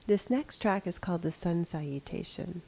This next track is called the Sun Salutation.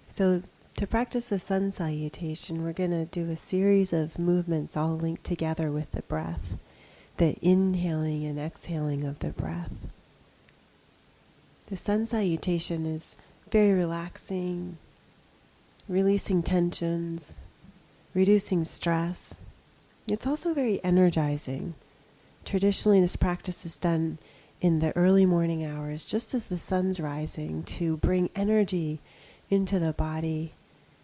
So to practice the Sun Salutation, we're going to do a series of movements all linked together with the breath, the inhaling and exhaling of the breath. The Sun Salutation is very relaxing, releasing tensions, reducing stress. It's also very energizing. Traditionally, this practice is done in the early morning hours, just as the sun's rising, to bring energy into the body,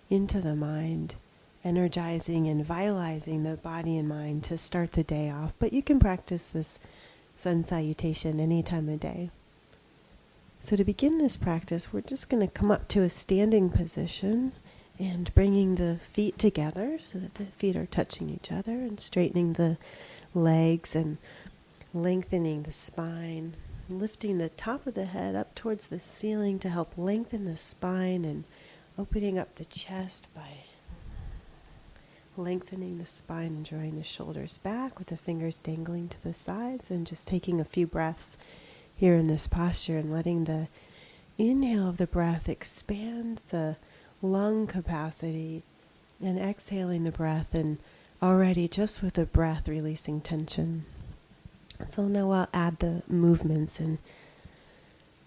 into the mind, energizing and vitalizing the body and mind to start the day off. But you can practice this Sun Salutation any time of day. So to begin this practice, we're just going to come up to a standing position and bringing the feet together so that the feet are touching each other, and straightening the legs and lengthening the spine, lifting the top of the head up towards the ceiling to help lengthen the spine, and opening up the chest by lengthening the spine and drawing the shoulders back with the fingers dangling to the sides, and just taking a few breaths here in this posture and letting the inhale of the breath expand the lung capacity, and exhaling the breath, and already just with the breath releasing tension. So now I'll add the movements and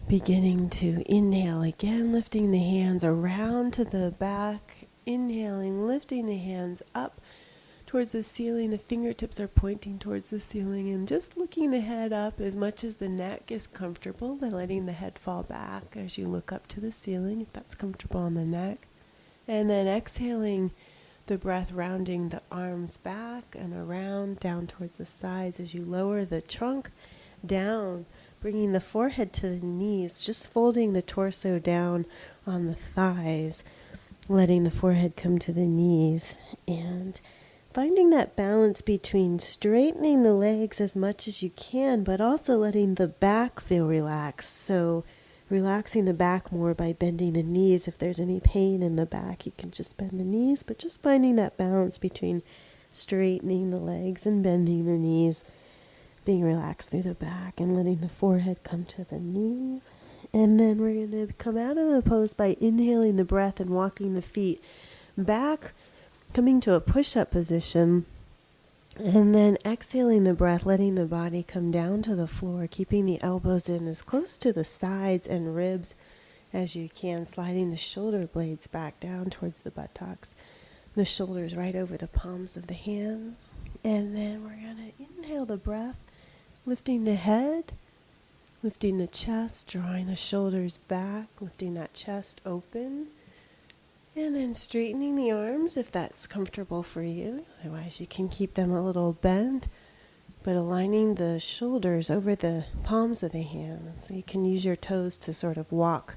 beginning to inhale again, lifting the hands around to the back, inhaling, lifting the hands up towards the ceiling. The fingertips are pointing towards the ceiling, and just looking the head up as much as the neck is comfortable, then letting the head fall back as you look up to the ceiling, if that's comfortable on the neck. And then exhaling the breath, rounding the arms back and around, down towards the sides as you lower the trunk down, bringing the forehead to the knees, just folding the torso down on the thighs, letting the forehead come to the knees, and finding that balance between straightening the legs as much as you can, but also letting the back feel relaxed. So relaxing the back more by bending the knees. If there's any pain in the back, you can just bend the knees, but just finding that balance between straightening the legs and bending the knees, being relaxed through the back, and letting the forehead come to the knees. And then we're going to come out of the pose by inhaling the breath and walking the feet back, coming to a push-up position, and then exhaling the breath, letting the body come down to the floor, keeping the elbows in as close to the sides and ribs as you can, sliding the shoulder blades back down towards the buttocks, the shoulders right over the palms of the hands. And then we're going to inhale the breath, lifting the head, lifting the chest, drawing the shoulders back, lifting that chest open, and then straightening the arms if that's comfortable for you. Otherwise, you can keep them a little bent, but aligning the shoulders over the palms of the hands. So you can use your toes to sort of walk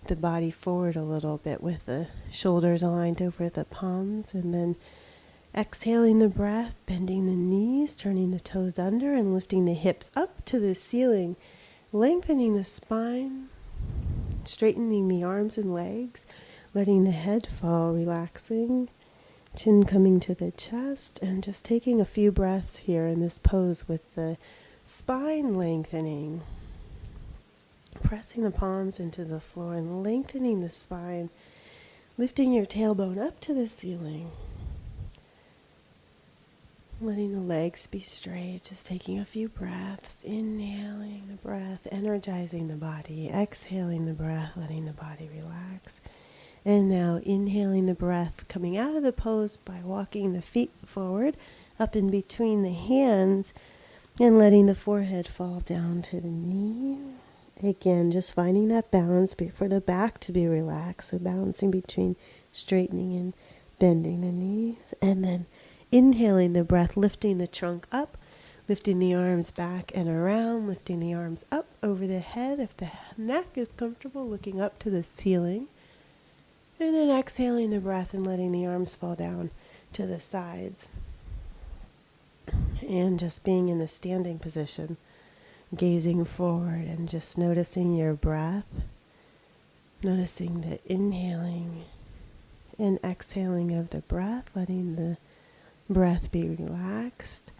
the body forward a little bit with the shoulders aligned over the palms, and then exhaling the breath, bending the knees, turning the toes under, and lifting the hips up to the ceiling, lengthening the spine, straightening the arms and legs, letting the head fall, relaxing, chin coming to the chest, and just taking a few breaths here in this pose with the spine lengthening, pressing the palms into the floor and lengthening the spine, lifting your tailbone up to the ceiling, letting the legs be straight, just taking a few breaths, inhaling the breath, energizing the body, exhaling the breath, letting the body relax. And now inhaling the breath, coming out of the pose by walking the feet forward, up in between the hands, and letting the forehead fall down to the knees. Again, just finding that balance for the back to be relaxed, so balancing between straightening and bending the knees. And then inhaling the breath, lifting the trunk up, lifting the arms back and around, lifting the arms up over the head. If the neck is comfortable, looking up to the ceiling. And then exhaling the breath and letting the arms fall down to the sides. And just being in the standing position, gazing forward and just noticing your breath, noticing the inhaling and exhaling of the breath, letting the breath be relaxed,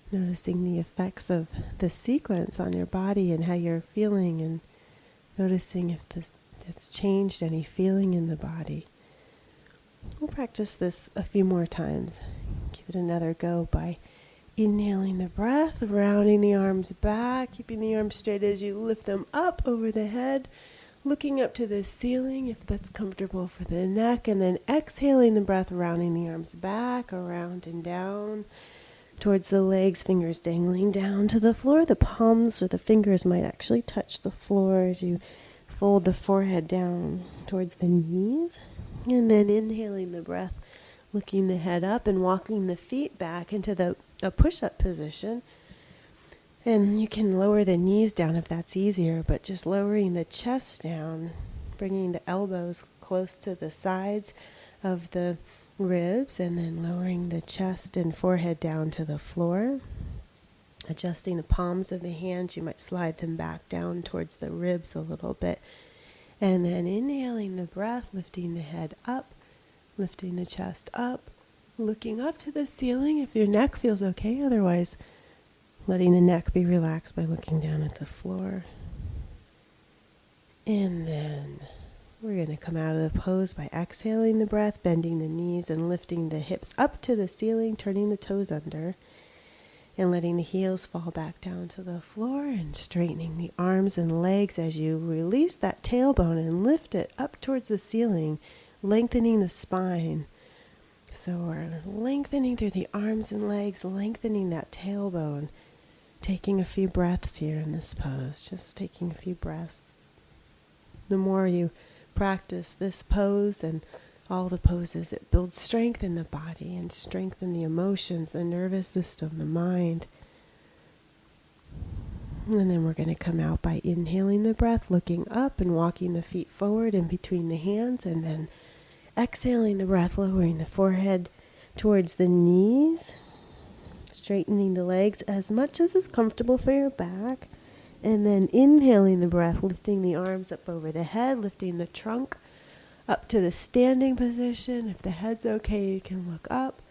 noticing the effects of the sequence on your body and how you're feeling, and noticing if it's changed any feeling in the body. We'll practice this a few more times. Give it another go by inhaling the breath, rounding the arms back, keeping the arms straight as you lift them up over the head, looking up to the ceiling if that's comfortable for the neck, and then exhaling the breath, rounding the arms back, around and down towards the legs, fingers dangling down to the floor. The palms or the fingers might actually touch the floor as you fold the forehead down towards the knees. And then inhaling the breath, looking the head up and walking the feet back into a push-up position. And you can lower the knees down if that's easier, but just lowering the chest down, bringing the elbows close to the sides of the ribs, and then lowering the chest and forehead down to the floor. Adjusting the palms of the hands, you might slide them back down towards the ribs a little bit. And then inhaling the breath, lifting the head up, lifting the chest up, looking up to the ceiling if your neck feels okay. Otherwise, letting the neck be relaxed by looking down at the floor. And then we're going to come out of the pose by exhaling the breath, bending the knees and lifting the hips up to the ceiling, turning the toes under, and letting the heels fall back down to the floor, and straightening the arms and legs as you release that tailbone and lift it up towards the ceiling, lengthening the spine. So we're lengthening through the arms and legs, lengthening that tailbone, taking a few breaths here in this pose, just taking a few breaths. The more you practice this pose and all the poses, it builds strength in the body and strength in the emotions, the nervous system, the mind. And then we're going to come out by inhaling the breath, looking up and walking the feet forward in between the hands, and then exhaling the breath, lowering the forehead towards the knees, straightening the legs as much as is comfortable for your back, and then inhaling the breath, lifting the arms up over the head, lifting the trunk up to the standing position. If the head's okay, you can look up.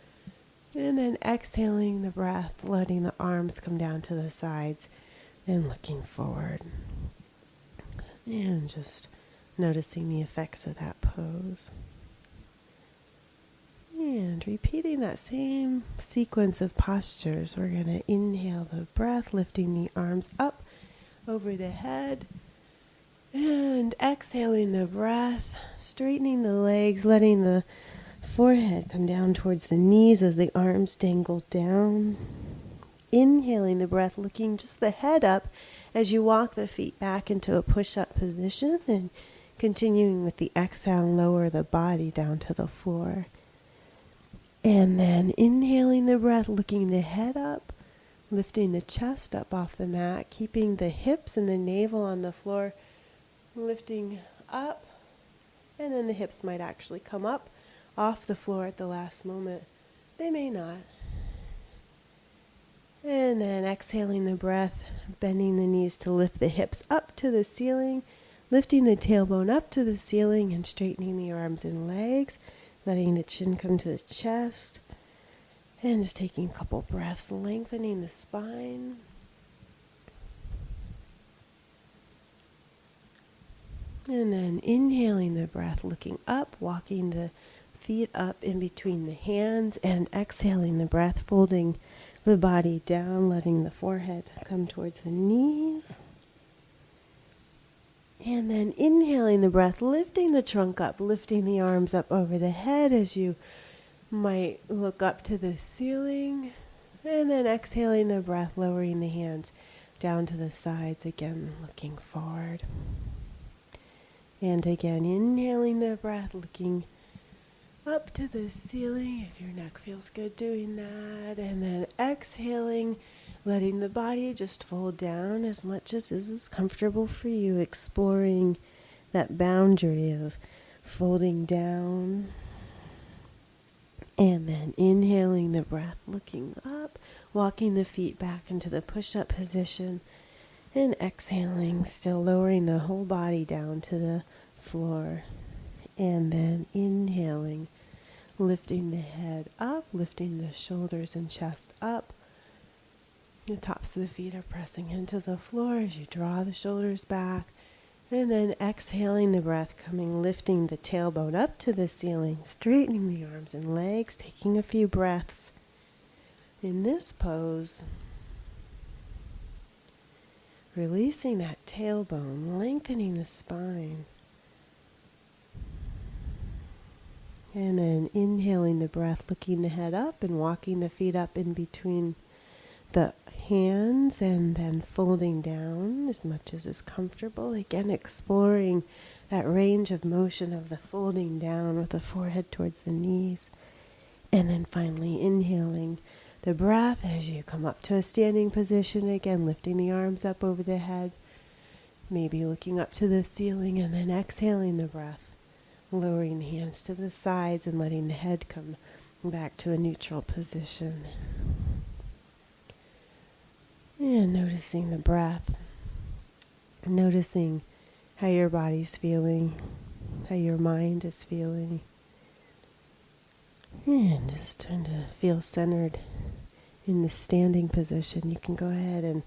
And then exhaling the breath, letting the arms come down to the sides and looking forward. And just noticing the effects of that pose. And repeating that same sequence of postures. We're going to inhale the breath, lifting the arms up over the head. And exhaling the breath, straightening the legs, letting the forehead come down towards the knees as the arms dangle down. Inhaling the breath, looking just the head up as you walk the feet back into a push-up position, and continuing with the exhale, lower the body down to the floor. And then inhaling the breath, looking the head up, lifting the chest up off the mat, keeping the hips and the navel on the floor, lifting up, and then the hips might actually come up off the floor at the last moment. They may not. And then exhaling the breath, bending the knees to lift the hips up to the ceiling, lifting the tailbone up to the ceiling and straightening the arms and legs, letting the chin come to the chest, and just taking a couple breaths, lengthening the spine. And then inhaling the breath, looking up, walking the feet up in between the hands, and exhaling the breath, folding the body down, letting the forehead come towards the knees. And then inhaling the breath, lifting the trunk up, lifting the arms up over the head as you might look up to the ceiling. And then exhaling the breath, lowering the hands down to the sides, again looking forward. And again, inhaling the breath, looking up to the ceiling, if your neck feels good doing that. And then exhaling, letting the body just fold down as much as is comfortable for you, exploring that boundary of folding down. And then inhaling the breath, looking up, walking the feet back into the push-up position. And exhaling, still lowering the whole body down to the floor. And then inhaling, lifting the head up, lifting the shoulders and chest up. The tops of the feet are pressing into the floor as you draw the shoulders back. And then exhaling the breath, lifting the tailbone up to the ceiling, straightening the arms and legs, taking a few breaths. In this pose, releasing that tailbone, lengthening the spine. And then inhaling the breath, looking the head up and walking the feet up in between the hands and then folding down as much as is comfortable. Again, exploring that range of motion of the folding down with the forehead towards the knees. And then finally inhaling the breath as you come up to a standing position again, lifting the arms up over the head, maybe looking up to the ceiling, and then exhaling the breath, lowering the hands to the sides and letting the head come back to a neutral position. And noticing the breath, noticing how your body's feeling, how your mind is feeling. And just trying to feel centered in the standing position. You can go ahead and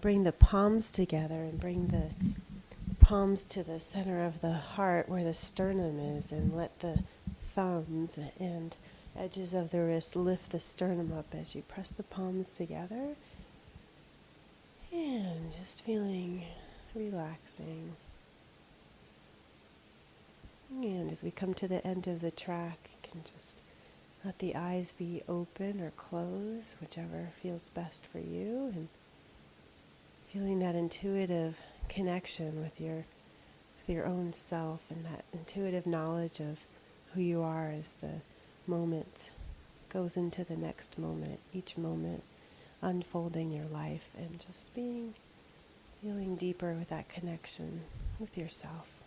bring the palms together and bring the palms to the center of the heart where the sternum is, and let the thumbs and edges of the wrists lift the sternum up as you press the palms together. And just feeling relaxing. And as we come to the end of the track, you can just let the eyes be open or closed, whichever feels best for you, and feeling that intuitive connection with your own self and that intuitive knowledge of who you are as the moment goes into the next moment, each moment unfolding your life, and just feeling deeper with that connection with yourself.